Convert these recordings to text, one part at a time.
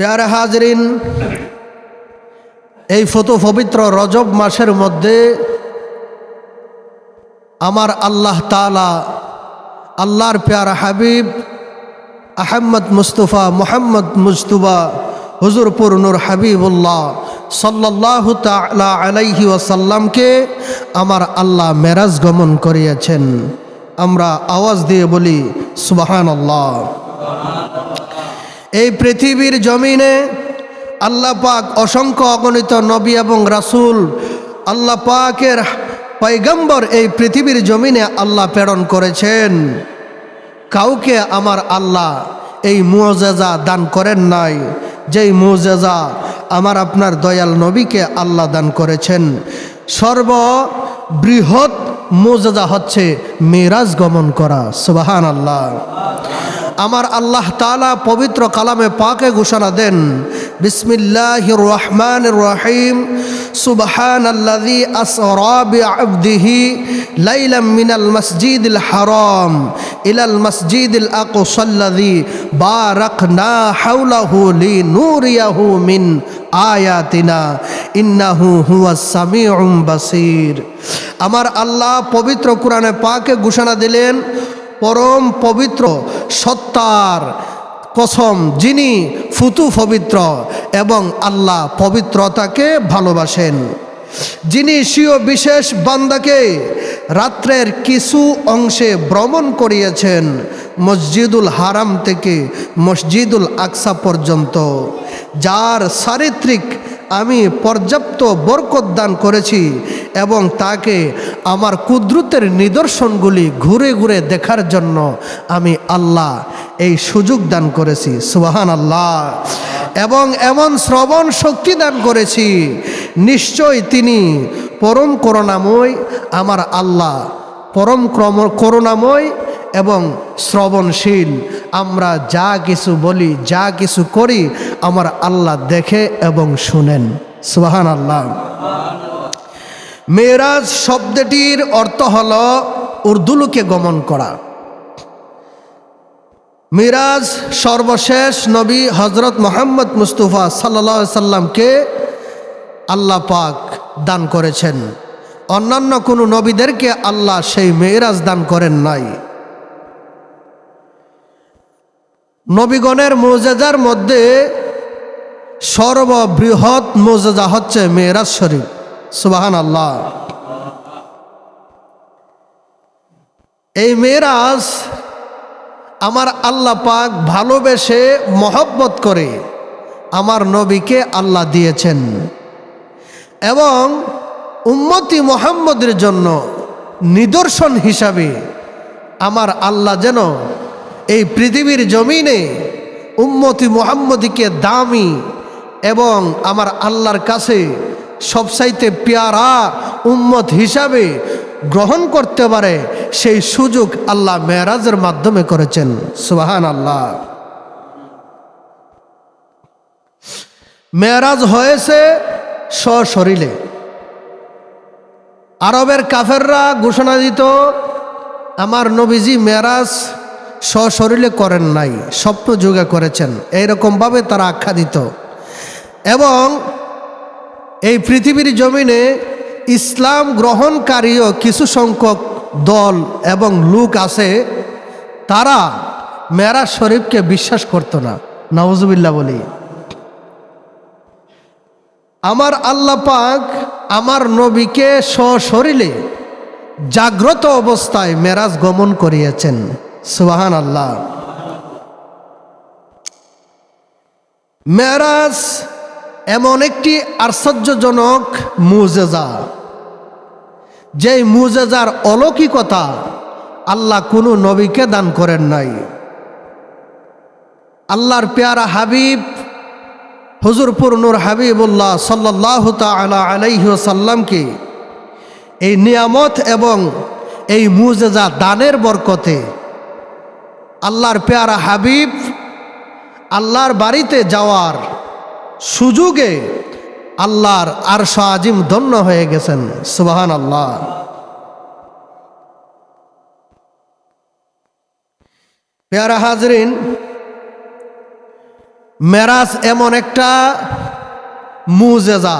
প্যারে হাজরিন, এই পবিত্র রজব মাসের মধ্যে আমার আল্লাহ তাআলা আল্লাহর প্যারা হাবিব আহমদ মুস্তফা মোহাম্মদ মুজতবা হুজুরপুর নূর হাবিবুল্লাহ সাল্লাল্লাহু তাআলা আলাইহি ওয়াসাল্লামকে আমার আল্লাহ মেরাজ গমন করিয়েছেন। আমরা আওয়াজ দিয়ে বলি সুবহানাল্লাহ। এই পৃথিবীর জমিনে আল্লাহ পাক অসংখ্য অগণিত নবী এবং রাসূল, আল্লাহ পাকের পয়গম্বর এই পৃথিবীর জমিনে আল্লাহ প্রেরণ করেছেন। কাউকে আমার আল্লাহ এই মুআজিজা দান করেন নাই, যেই মুআজিজা আমার আপনার দয়াল নবীকে আল্লাহ দান করেছেন। সর্ববৃহৎ মুআজিজা হচ্ছে মেরাজ গমন করা। সুবহানাল্লাহ। আমার আল্লাহ তাআলা পবিত্র কালামে পাকে ঘোষণা দেন, বিসমিল্লাহির রহমানির রহিম, সুবহানাল্লাযী আসরা বিআবদিহি লাইলাম মিনাল মাসজিদিল হারাম ইলাল মাসজিদিল আকসাল্লাযী বারাকনা হাওলাহু লিনুরিয়াহু মিন আয়াতিনা ইন্নাহু হুয়াস সামিউম বাসীর। আমার আল্লাহ পবিত্র কোরআনে পাকে ঘোষণা দিলেন, পরম পবিত্র সত্তার কসম, যিনি ফুতু পবিত্র এবং আল্লাহ পবিত্রতাকে ভালোবাসেন, যিনি স্বীয় বিশেষ বান্দাকে রাত্রের কিছু অংশে ভ্রমণ করিয়েছেন মসজিদুল হারাম থেকে মসজিদুল আকসা পর্যন্ত, যার চারিত্রিক আমি পর্যাপ্ত বরকত দান করেছি এবং তাকে আমার কুদরতের নিদর্শনগুলি ঘুরে ঘুরে দেখার জন্য আমি আল্লাহ এই সুযোগ দান করেছি। সুবহানাল্লাহ। এবং এমন শ্রবণ শক্তি দান করেছি, নিশ্চয় তিনি পরম করুণাময়, আমার আল্লাহ পরম করুণাময় এবং শ্রবণশীল। আমরা যা কিছু বলি, যা কিছু করি, আমার আল্লাহ দেখে এবং শুনেন। সুবহানাল্লাহ। মেরাজ শব্দটির অর্থ হল উর্দুলোকে গমন করা। মিরাজ সর্বশেষ নবী হজরত মোহাম্মদ মুস্তফা সাল্লাল্লাহু আলাইহি সাল্লামকে আল্লাহ পাক দান করেছেন। অন্যান্য কোনো নবীদেরকে আল্লাহ সেই মেরাজ দান করেন নাই। নবীগণের মুআজিজার মধ্যে সর্ববৃহৎ মুআজিজা হচ্ছে মেরাজ শরীফ। সুবহানাল্লাহ। এই মেরাজ আমার আল্লাহ পাক ভালোবেসে মহব্বত করে আমার নবীকে আল্লাহ দিয়েছেন এবং উম্মতি মুহাম্মদের জন্য নিদর্শন হিসাবে আমার আল্লাহ যেন এই পৃথিবীর জমিনে উম্মতি মুহাম্মদীকে দামি এবং আমার আল্লাহর কাছে সবচাইতে পেয়ারা উম্মত হিসাবে গ্রহণ করতে পারে, সেই সুযোগ আল্লাহ মেরাজের মাধ্যমে করেছেন। সুবহানাল্লাহ। মেরাজ হয়েছে সশরীরে। আরবের কাফেররা ঘোষণা দিত, আমার নবীজি মেরাজ সশরীরে করেন নাই, স্বপ্ন যুগে করেছেন, এইরকমভাবে তারা আখ্যা দিত। এবং এই পৃথিবীর জমিনে ইসলাম গ্রহণকারীও কিছু সংখ্যক দল এবং লোক আছে, তারা মেরাজ শরীফকে বিশ্বাস করত না। নাউজুবিল্লাহ বলি। আমার আল্লাহ পাক আমার নবীকে সশরীরে জাগ্রত অবস্থায় মেরাজ গমন করিয়েছেন। সুবহানাল্লাহ। মেরাজ এমন একটি আশ্চর্যজনক মুআজিজা, যেই মুআজিজার অলৌকিকতা আল্লাহ কোনো নবীকে দান করেন নাই। আল্লাহর পেয়ারা হাবিব হুজুরপুর নূর হাবিবুল্লাহ সাল্লাল্লাহু তাআলা আলাইহি ওয়াসাল্লামকে এই নিয়ামত এবং এই মুআজিজা দানের বরকতে আল্লাহর পেয়ারা হাবিব আল্লাহর বাড়িতে যাওয়ার সুযোগে আল্লাহর আরশ আজিম ধন্য হয়ে গেছেন। সুবহানাল্লাহ। পেয়ারা হাজরিন, মেরাজ এমন একটা মুজেজা,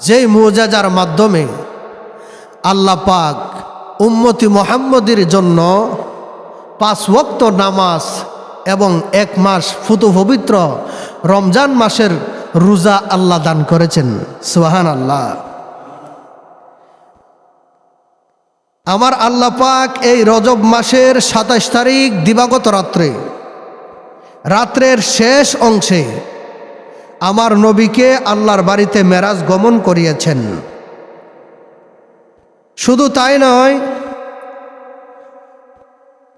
যেই মুজেজার মাধ্যমে আল্লাহ পাক উম্মতি মুহাম্মদের জন্য 5 ওয়াক্ত নামাজ এবং 1 মাস ফুতু পবিত্র রমজান মাসের রোজা আল্লাহ দান করেছেন। সুবহানাল্লাহ। আমার আল্লাহ পাক এই রজব মাসের 27 তারিখ দিবাগত রাত্রের শেষ অংশে আমার নবীকে আল্লাহর বাড়িতে মেরাজ গমন করিয়েছেন। শুধু তাই নয়,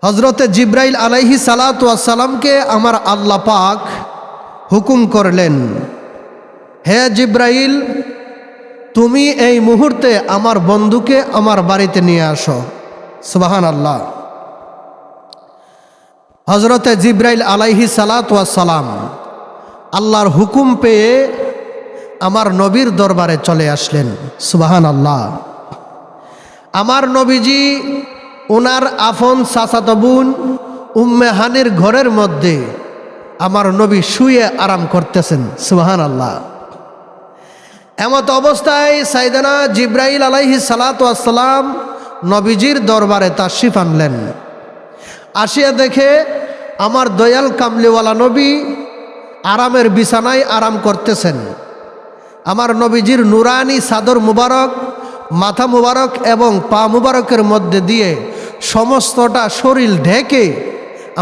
হযরতে জিব্রাইল আলাইহিস সালাতু ওয়াস সালামকে আমার আল্লাহ পাক হুকুম করলেন, হে জিব্রাইল, তুমি এই মুহূর্তে আমার বন্ধুকে আমার বাড়িতে নিয়ে আসো। সুবহানাল্লাহ। হযরতে জিব্রাইল আলাইহিস সালাতু ওয়াস সালাম আল্লাহর হুকুম পেয়ে আমার নবীর দরবারে চলে আসলেন। সুবহানাল্লাহ। আমার নবীজি ওনার আফন চাচাতো বোন উম্মে হানির ঘরের মধ্যে আমার নবী শুয়ে আরাম করতেছেন। সুবহানাল্লাহ। এমত অবস্থায় সাইয়েদনা জিব্রাইল আলাইহিস সালাতু ওয়াস সালাম নবীজির দরবারে তাশরিফ আনলেন। আসিয়া দেখে আমার দয়াল কামলিওয়ালা নবী আরামের বিছানায় আরাম করতেছেন। আমার নবীজির নুরানি চাদর মুবারক মাথা মুবারক এবং পা মুবারকের মধ্যে দিয়ে সমস্তটা শরীর ঢেকে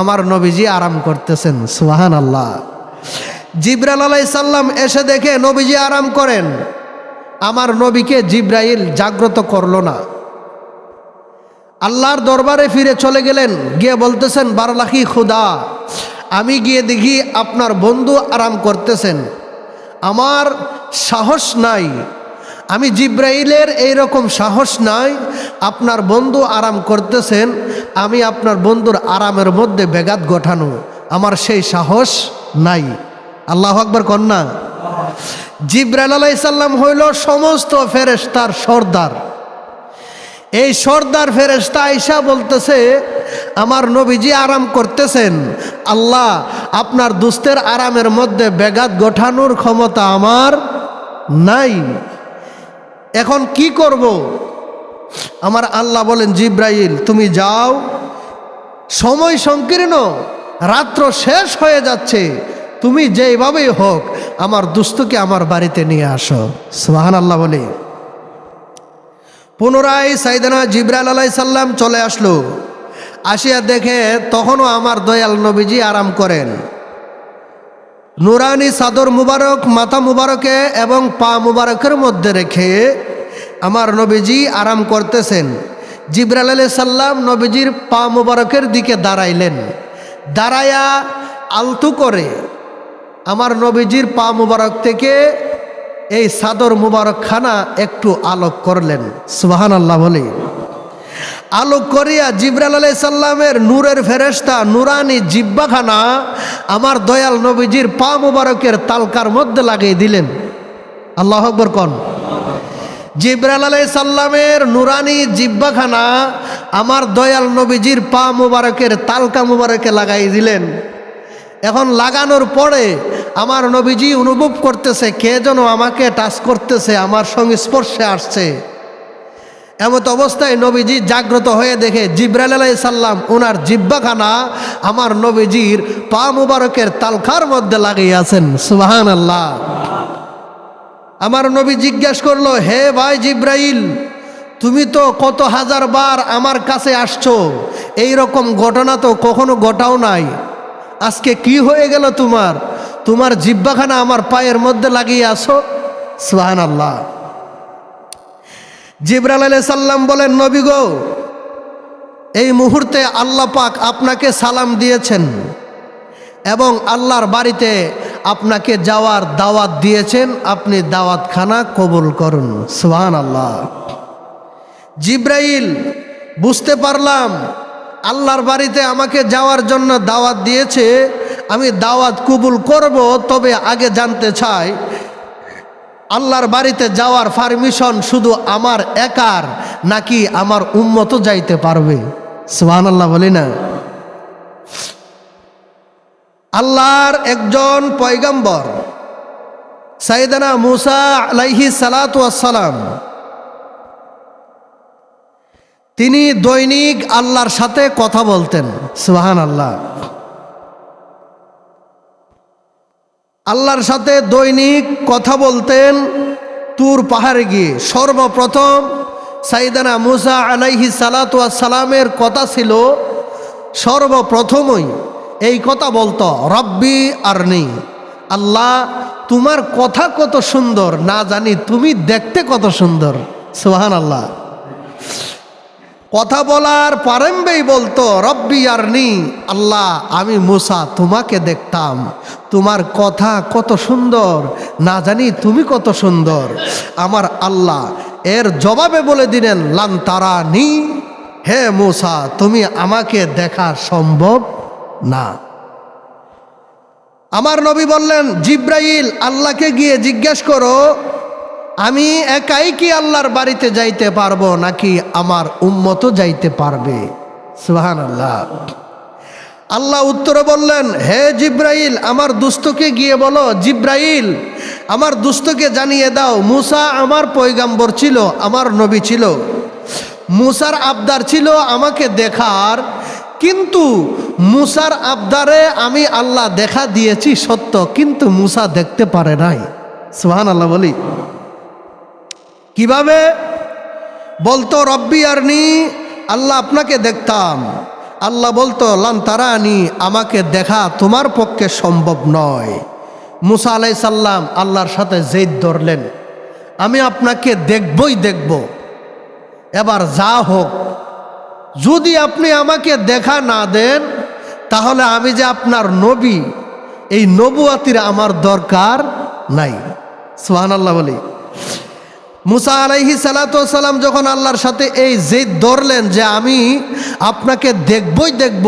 আমার নবীজি আরাম করতেছেন। সুবহানাল্লাহ। জিব্রাইল আলাইহিস সালাম এসে দেখে নবীজি আরাম করেন। আমার নবীকে জিব্রাইল জাগ্রত করলো না। আল্লাহর দরবারে ফিরে চলে গেলেন, গিয়ে বলতেছেন, বারলাখি খুদা, আমি গিয়ে দেখি আপনার বন্ধু আরাম করতেছেন, আমার সাহস নাই, আমি জিব্রাইলের এইরকম সাহস নাই, আপনার বন্ধু আরাম করতেছেন, আমি আপনার বন্ধুর আরামের মধ্যে ব্যাঘাত ঘটানো আমার সেই সাহস নাই। আল্লাহু আকবার কন্যা। জিব্রাইল আলাইহিস সালাম হইল সমস্ত ফেরেশতার সর্দার। এই সর্দার ফেরেশতা আয়েশা বলতেছে, আমার নবীজি আরাম করতেছেন, আল্লাহ আপনার দুস্তের আরামের মধ্যে ব্যাঘাত ঘটানোর ক্ষমতা আমার নাই, এখন কি করব? আমার আল্লাহ বলেন, জিব্রাইল তুমি যাও, সময় সংকীর্ণ, রাত্র শেষ হয়ে যাচ্ছে, তুমি যেইভাবেই হোক আমার দুস্থকে আমার বাড়িতে নিয়ে আসো। সুবহানাল্লাহ বলে পুনরায় সাইয়েদনা জিব্রাইল আলাইহিস সালাম চলে আসলো। আসিয়া দেখে তখনও আমার দয়াল নবীজি আরাম করেন। নুরানি চাদর মুবারক মাথা মুবারকে এবং পা মুবারকের মধ্যে রেখে আমার নবীজি আরাম করতেছেন। জিব্রাইল আলাইহিস সালাম নবীজির পা মুবারকের দিকে দাঁড়াইলেন। দাঁড়ায়া আলতু করে আমার নবীজির পা মুবারক থেকে এই চাদর মুবারকখানা একটু আলোক করলেন। সুবহানাল্লাহ বলে আলোক করিয়া জিব্রাইল আলাইহিস সালামের নূরের ফেরেশতা নুরানি জিহ্বাখানা আমার দয়াল নবীজির পা মুবারকের তালকার মধ্যে লাগিয়ে দিলেন। আল্লাহু আকবার কোন। জিব্রাইল আলাইহিস সালামের নুরানি জিহ্বাখানা আমার দয়াল নবীজির পা মুবারকের তালকা মুবারকে লাগাই দিলেন। এখন লাগানোর পরে আমার নবীজি অনুভব করতেছে কে যেন আমাকে টাচ করতেছে, আমার সংস্পর্শে আসছে। এমত অবস্থায় নবীজি জাগ্রত হয়ে দেখে জিব্রাইল আলাইহিস সালাম ওনার জিহ্বাখানা আমার নবীজির পা মুবারকের তালখার মধ্যে লাগিয়েছেন। সুবহানাল্লাহ। আমার নবী জিজ্ঞাসা করলো, হে ভাই জিব্রাইল, তুমি তো কত হাজার বার আমার কাছে আসছো, এই রকম ঘটনা তো কখনো ঘটাও নাই, আজকে কি হয়ে গেল তোমার? তোমার জিহ্বাখানা আমার পায়ের মধ্যে লাগিয়ে আসো। সুবহানাল্লাহ। জিব্রাইল আলাইহিস সালাম বলেন, নবী গো, এই মুহূর্তে আল্লাহ পাক আপনাকে সালাম দিয়েছেন এবং আল্লাহর বাড়িতে আপনাকে যাওয়ার দাওয়াত দিয়েছেন, আপনি দাওয়াতখানা কবুল করুন। সুবহানাল্লাহ। জিব্রাইল, বুঝতে পারলাম আল্লাহর বাড়িতে আমাকে যাওয়ার জন্য দাওয়াত দিয়েছে, আমি দাওয়াত কবুল করব, তবে আগে জানতে চাই আল্লাহর বাড়িতে যাওয়ার পারমিশন শুধু আমার একার নাকি আমার উম্মতও যাইতে পারবে? সুবহানাল্লাহ বলি না। আল্লাহর একজন পয়গম্বর সাইয়েদনা মুসা আলাইহিস সালাতু ওয়াস সালাম, তিনি দৈনিক আল্লাহর সাথে কথা বলতেন। সুবহানাল্লাহ। আল্লাহর সাথে দৈনিক কথা বলতেন। তুর পাহাড়ে গিয়ে সর্বপ্রথম সাইয়েদনা মুসা আলাইহিস সালাতু ওয়াস সালামের কথা ছিল, সর্বপ্রথমই এই কথা বলতো, রব্বি আরনি, আল্লাহ তোমার কথা কত সুন্দর, না জানি তুমি দেখতে কত সুন্দর। সুবহানাল্লাহ। কথা বলার প্রারম্ভেই বলতো রব্বি আরনি, আল্লাহ আমি মুসা তোমাকে দেখতাম, তোমার কথা কত সুন্দর, না জানি তুমি কত সুন্দর। আমার আল্লাহ এর জবাবে বলে দিলেন লান তারানি, হে মুসা তুমি আমাকে দেখা সম্ভব না। আমার নবী বললেন জিব্রাইল আল্লাহকে গিয়ে জিজ্ঞেস করো আমি একাই কি আল্লাহর বাড়িতে যাইতে পারবো নাকি আমার উম্মতও যাইতে পারবে। সুবহানাল্লাহ। আল্লাহ উত্তরে বললেন হে জিব্রাইল আমার দুস্থকে গিয়ে বলো, জিব্রাইল আমার দুস্থকে জানিয়ে দাও মুসা আমার পয়গম্বর ছিল, আমার নবী ছিল, মুসার আবদার ছিল আমাকে দেখার, কিন্তু মুসার আবদারে আমি আল্লাহ দেখা দিয়েছি সত্য, কিন্তু মুসা দেখতে পারে নাই। সুবহানাল্লাহ বলি। কিভাবে? বলতো রব্বি আরনি, আল্লাহ আপনাকে দেখতাম, আল্লাহ বলতো লান তারানি, আমাকে দেখা তোমার পক্ষে সম্ভব নয়। মুসা আলাইহিস সালাম আল্লাহর সাথে জেদ ধরলেন, আমি আপনাকে দেখবই দেখব, এবার যা হোক, যদি আপনি আমাকে দেখা না দেন তাহলে আমি যে আপনার নবী, এই নবুয়াতির আমার দরকার নাই। সুবহানাল্লাহ বলি। মুসা আলাইহিস সালাতু ওয়াস সালাম যখন আল্লাহর সাথে এই জেদ ধরলেন যে আমি আপনাকে দেখবই দেখব,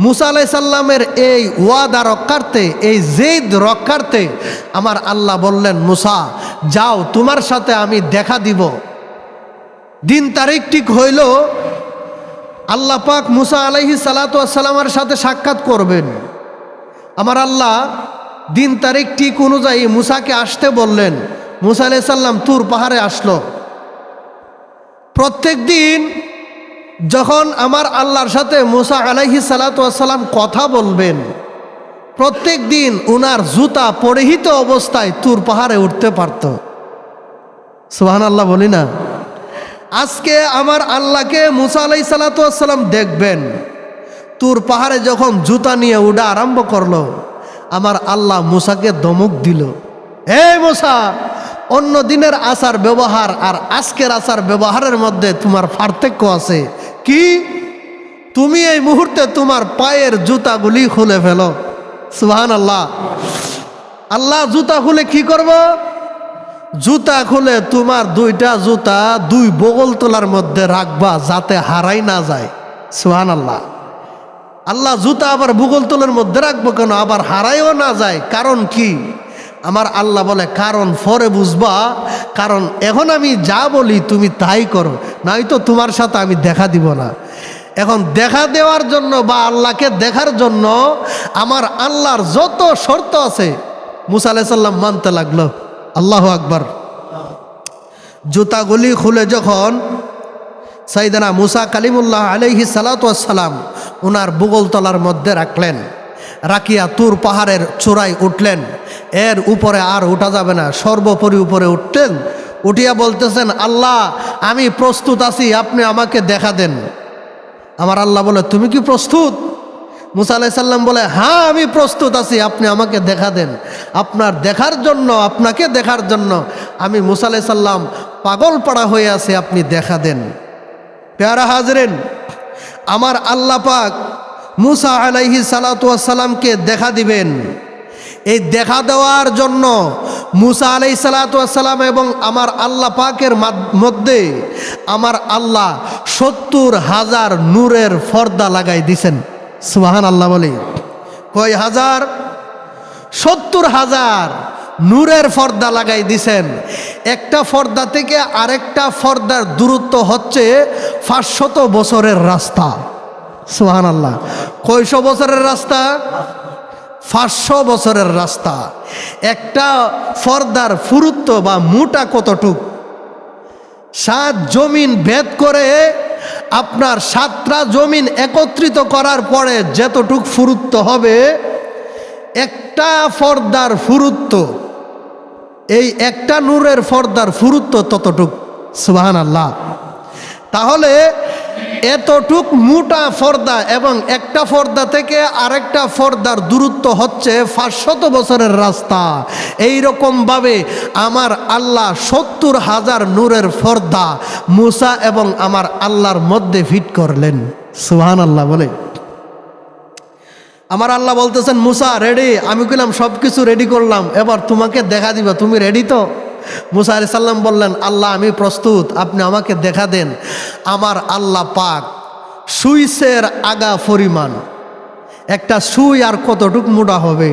মুসা আলাইহিস সালামের এই ওয়াদা রক্ষার্থে, এই জেদ রক্ষার্থে আমার আল্লাহ বললেন মুসা যাও তোমার সাথে আমি দেখা দিব। দিন তারিখ ঠিক হইল, আল্লাহ পাক মুসা আলাইহিস সালাতু ওয়াস সালামের সাথে সাক্ষাৎ করবেন। আমার আল্লাহ দিন তারিখ ঠিক অনুযায়ী মুসাকে আসতে বললেন। মুসা আলাইহিস সালাম তুর পাহাড়ে আসলো। প্রত্যেক দিন যখন আমার আল্লাহর সাথে মুসা আলাইহিস সালাতু ওয়াস সালাম কথা বলবেন, প্রত্যেক দিন উনার জুতা পরিহিত অবস্থায় তুর পাহাড়ে উঠতে পারত। সুবহানাল্লাহ বলি না। আজকে আমার আল্লাহকে মুসা আলাইহিস সালাতু ওয়াস সালাম দেখবেন, তুর পাহাড়ে যখন জুতা নিয়ে উঠা আরম্ভ করলো, আমার আল্লাহ মুসাকে ধমক দিল, হে মুসা অন্য দিনের আচার ব্যবহার আর আজকের আচার ব্যবহারের মধ্যে তোমার পার্থক্য আছে। কি? তুমি এই মুহূর্তে তোমার পায়ের জুতাগুলি খুলে ফেলো। সুবহানাল্লাহ। আল্লাহ জুতা খুলে কি করব? জুতা খুলে তোমার দুইটা জুতা দুই বগল তোলার মধ্যে রাখবা যাতে হারাই না যায়। সুবহানাল্লাহ। আল্লাহ জুতা আবার বগল তোলার মধ্যে রাখবো কেন? আবার হারাইও না যায়। কারণ কি? আমার আল্লাহ বলে কারণ পরে বুঝবা, কারণ এখন আমি যা বলি তুমি তাই করো, নয়তো তোমার সাথে আমি দেখা দিব না। এখন দেখা দেওয়ার জন্য বা আল্লাহকে দেখার জন্য আমার আল্লাহর যত শর্ত আছে মুসা আলাইহিস সালাম মানতে লাগলো। আল্লাহু আকবার। জুতাগুলি খুলে যখন সাইয়েদনা মুসা কালিমুল্লাহ আলাইহিস সালাতু ওয়াস সালাম উনার বুগল তলার মধ্যে রাখলেন, রাখিয়া তুর পাহাড়ের চূড়ায় উঠলেন। এর উপরে আর উঠা যাবে না, সর্বোপরি উপরে উঠতেন। উঠিয়া বলতেছেন আল্লাহ আমি প্রস্তুত আছি, আপনি আমাকে দেখা দেন। আমার আল্লাহ বলে তুমি কি প্রস্তুত? মুসা আলাইহিস সালাম বলে হ্যাঁ আমি প্রস্তুত আছি, আপনি আমাকে দেখা দেন। আপনার দেখার জন্য, আপনাকে দেখার জন্য আমি মুসা আলাইহিস সালাম পাগল পাড়া হয়ে আছে, আপনি দেখা দেন। প্যারা হাজরেন, আমার আল্লাহ পাক মুসা আলাইহিস সালাতু ওয়াস সালামকে দেখা দিবেন। এই দেখা দেওয়ার জন্য মুসা আলাইহিস সালাতু ওয়াস সালাম এবং আমার আল্লাহ পাকের মধ্যে আমার আল্লাহ ৭০,০০০ নূরের পর্দা লাগাই দিছেন। সুবহানাল্লাহ বলি। কয় হাজার? ৭০,০০০ নূরের পর্দা লাগাই দিছেন। একটা পর্দা থেকে আরেকটা পর্দার দূরত্ব হচ্ছে ৫০০ বছরের রাস্তা। সুবহানাল্লাহ। কয়শো বছরের রাস্তা? 500 বছরের রাস্তা। একটা পর্দার পুরুত্ব বা মোটা কতটুক? 7 জমিন ভেদ করে আপনার 7টা জমিন একত্রিত করার পরে যতটুক পুরুত্ব হবে, একটা পর্দার পুরুত্ব, এই একটা নূরের পর্দার পুরুত্ব ততটুক। সুবহানাল্লাহ। তাহলে এতটুক মোটা পর্দা এবং একটা পর্দা থেকে আরেকটা পর্দার দূরত্ব হচ্ছে 500 বছরের রাস্তা। এই রকম ভাবে আমার আল্লাহ 70,000 নূরের পর্দা মুসা এবং আমার আল্লাহর মধ্যে ফিট করলেন। সুবহানাল্লাহ বলে। আমার আল্লাহ বলতেছেন, মুসা রেডি? আমি কইলাম সব কিছু রেডি করলাম, এবার তোমাকে দেখা দিবা, তুমি রেডি তো? মুসা আলাইহিস সালাম বললেন, আল্লাহ আমি প্রস্তুত, আপনি আমাকে দেখা দেন। আমার আল্লাহ পাক সুইসের আগা পরিমাণ, একটা সুই আর কতটুক মোটা হবে,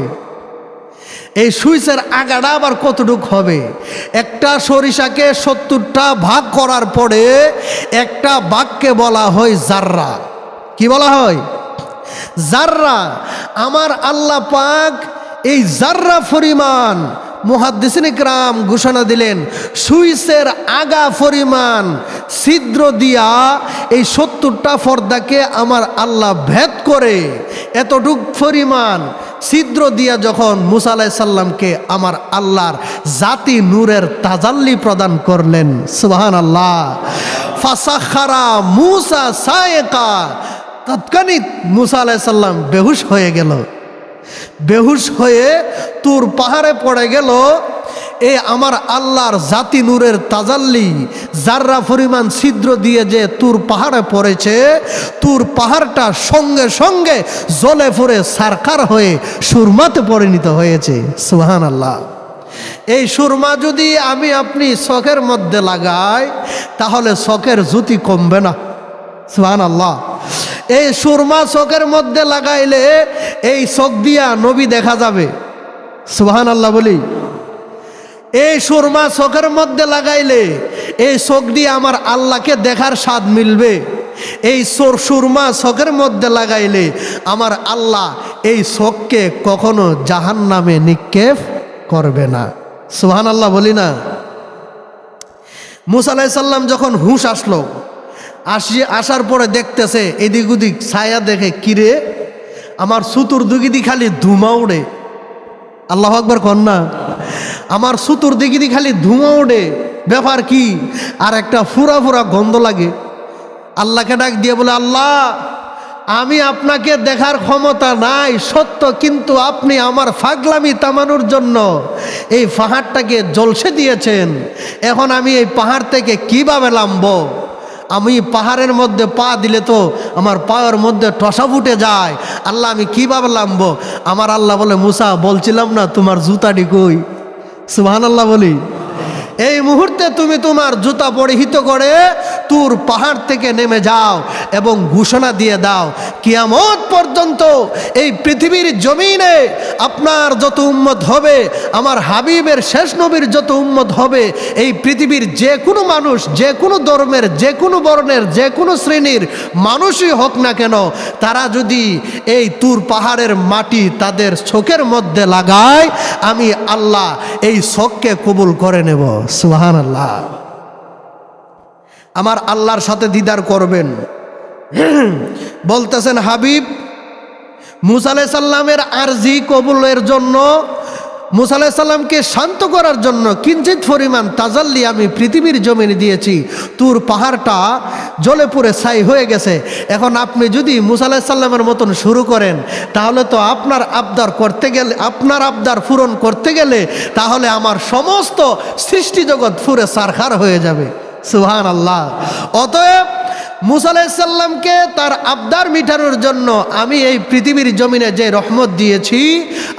এই সুইচের আগাটা আবার কতটুক হবে? একটা সরিষাকে 70টা ভাগ করার পরে একটা ভাগকে বলা হয় জাররা। কি বলা হয়? জাররা। আমার আল্লাহ পাক এই জাররা পরিমাণ মুহাদ্দিসিন ইকরাম ঘোষণা দিলেন, সুইচের আগা পরিমাণ ছিদ্র দিয়া এই 70টা পর্দাকে আমার আল্লাহ ভেদ করে এতটুক পরিমাণ ছিদ্র দিয়া যখন মুসা আলাইহিস সালামকে আমার আল্লাহর জাতি নূরের তাজাল্লি প্রদান করলেন, সুবহানাল্লাহ। ফাসাখারা মুসা সায়েকা, তৎক্ষণিক মুসা আলাইহিস সালাম বেহুশ হয়ে গেল। বেহুশ হয়ে তুর পাহাড়ে পড়ে গেল। এ আমার আল্লাহর জাতি নূরের তাজাল্লি জাররা পরিমাণ ছিদ্র দিয়ে যে তুর পাহাড়ে পড়েছে, তুর পাহাড়টা সঙ্গে সঙ্গে জ্বলে পড়ে সারকার হয়ে সুরমাতে পরিণত হয়েছে। সুবহানাল্লাহ। এই সুরমা যদি আমি আপনি চোখের মধ্যে লাগাই তাহলে চোখের জ্যোতি কমবে না। সুবহানাল্লাহ। এই সুরমা চোখের মধ্যে লাগাইলে এই চোখ দিয়া নবী দেখা যাবে। সুবহানাল্লাহ বলি। এই সুরমা চোখের মধ্যে লাগাইলে এই চোখ দিয়ে আমার আল্লাহকে দেখার স্বাদ মিলবে। এই সুরমা চোখের মধ্যে লাগাইলে আমার আল্লাহ এই চোখকে কখনো জাহান্নামে নিক্ষেপ করবে না। সুবহানাল্লাহ বলি না। মুসা আলাইহিস সালাম যখন হুঁশ আসলো, আসার পরে দেখতেছে এদিক ওদিক ছায়া দেখে, কিরে আমার চতুর্দিকে খালি ধুমা উড়ে। আল্লাহু আকবার কন্যা। আমার চতুর্দিকে খালি ধুমা উড়ে, ব্যাপার কি? আর একটা ফুরা ফুরা গন্ধ লাগে। আল্লাহকে ডাক দিয়ে বলে, আল্লাহ আমি আপনাকে দেখার ক্ষমতা নাই সত্য, কিন্তু আপনি আমার ফাগলামি থামানোর জন্য এই পাহাড়টাকে জলসে দিয়েছেন। এখন আমি এই পাহাড় থেকে কিভাবে নামবো? আমি পাহাড়ের মধ্যে পা দিলে তো আমার পায়ের মধ্যে টসা ফুটে যায়। আল্লাহ আমি কিভাবে নামবো? আমার আল্লাহ বলে, মুসা বলছিলাম না তোমার জুতাটি কই? সুবহানাল্লাহ বলি। এই মুহূর্তে তুমি তোমার জুতা পরিহিত করে তুর পাহাড় থেকে নেমে যাও এবং ঘোষণা দিয়ে দাও, কিয়ামত পর্যন্ত এই পৃথিবীর জমিনে আপনার যত উম্মত হবে, আমার হাবিবের শেষ নবীর যত উম্মত হবে, এই পৃথিবীর যে কোনো মানুষ, যে কোনো ধর্মের, যে কোনো বর্ণের, যে কোনো শ্রেণীর মানুষই হোক না কেন, তারা যদি এই তুর পাহাড়ের মাটি তাদের চোখের মধ্যে লাগায়, আমি আল্লাহ এই চোখকে কবুল করে নেব। সুবহানাল্লাহ। আমার আল্লাহর সাথে দিদার করবেন। বলতেছেন হাবিব, মুসা আলাইহিস সালামের আরজি কবুলের জন্য, মুসা আলাইহিস সালামকে শান্ত করার জন্য কিঞ্চিত পরিমাণ তাজাল্লি আমি পৃথিবীর জমিনে দিয়েছি। তুর পাহাড়টা জ্বলে পুড়ে ছাই হয়ে গেছে। এখন আপনি যদি মুসা আলাইহিস সালামের মতন শুরু করেন তাহলে তো আপনার আবদার করতে গেলে, আপনার আবদার পূরণ করতে গেলে তাহলে আমার সমস্ত সৃষ্টি জগৎ পুরে সারখার হয়ে যাবে। সুবহানাল্লাহ। অতএব মুসা আলাইহিস সালামকে তার আবদার মিটানোর জন্য আমি এই পৃথিবীর জমিনে যে রহমত দিয়েছি,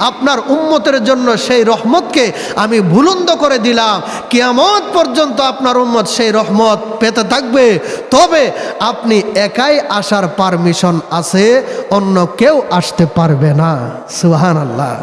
আপনার উম্মতের জন্য সেই রহমতকে আমি বুলন্দ করে দিলাম। কিয়ামত পর্যন্ত আপনার উম্মত সেই রহমত পেতে থাকবে। তবে আপনি একাই আসার পারমিশন আছে, অন্য কেউ আসতে পারবে না। সুবহানাল্লাহ।